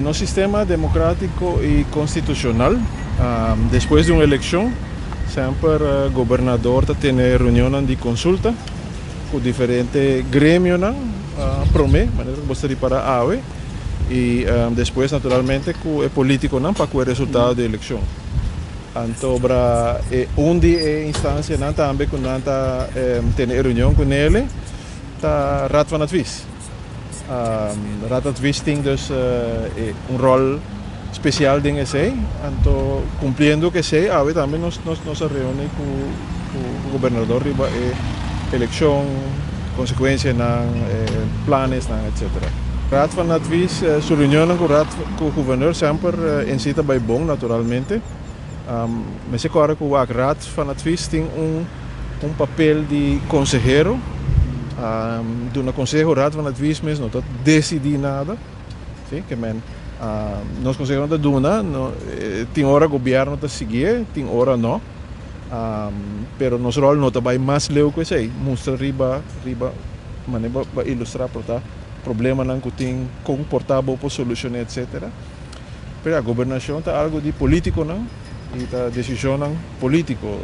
No sistema democrático y constitucional, después de una elección, siempre el gobernador tiene reuniones de consulta con diferentes gremios, promé, maneira que gostaria para AVE, y después naturalmente con el político para el resultado de la elección. Então, onde instância também quando tem reunião com ele, tá Raad van Advies. Raad van Advies tem dus rol especial em esse, então cumprindo que sei, a também nos reúne com o governador riba eleição, consequências, planos, etc. Raad van Advies, sua reunião com o governador sempre incita bem bom, naturalmente. Mas agora que o Raad van Advies tem papel de consejero, do conselho Raad van Advies mesmo não decide nada, sim, que nós conseguimos da duna, tem hora o governo está seguir, tem hora não, pero nosso rol não vai mais leu que isso, mostra riba, maneira para ilustrar para problema não que tem comportável para solucionar etc. Pero a governação está algo de político não. E a decisão político,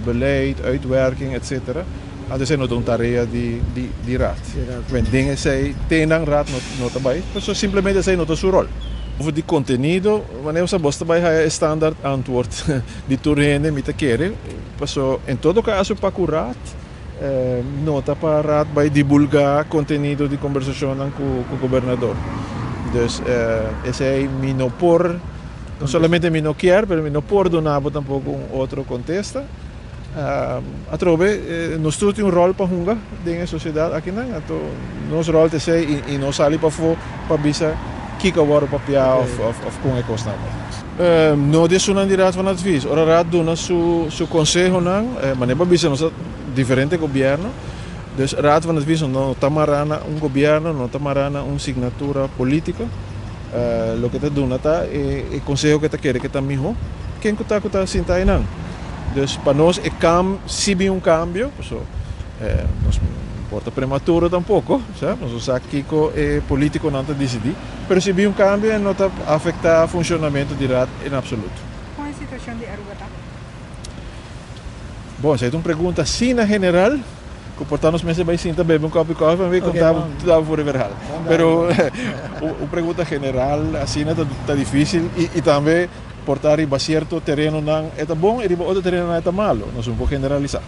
beleid, uitwerking, etc. Dat is een tarefa de raad. Dingen zij tenen raad not erbij, dus simplesmente zij not zijn rol. Over die conteúdo, wanneer ze bosta bij een standaard antwoord die toerende met de keren, so in todo caso para o raad, nota para raad bij divulgar conteúdo de conversação com o governador. Dus esse não por não somente me não quer, mas me não pode donar tampouco outro contexto. A trove, nós temos rol para jungar dentro da sociedade aqui não, então nosso rol é ser e nós sair para fora para bisa que agora o papel of com a costa. Não é uma de Raad van Advies, ora Raad dona su conselho não, mas para bisa nós diferente governo. Dus Raad van Advies não tamarana governo, não tamarana signatura política. Lo que te dona é consejo que te quer que tá melhor quem que tá sentar aí não. Dus para nós se bem cambio, nós importa prematuro tampouco, sabe? Nós usamos aqui que político não te decidir, mas se bem cambio não tá afetar o funcionamento de raad em absoluto. Qual é a situação de Aruba? Bom, essa é uma pergunta assim na general. Comportarnos mensen bij Sinta beber um copo de café e ver contava por verdade. Pero a pergunta general assim não está difícil e também portar riba certo terreno não é bom e riba outro terreno não é malo. Nós vamos generalizar.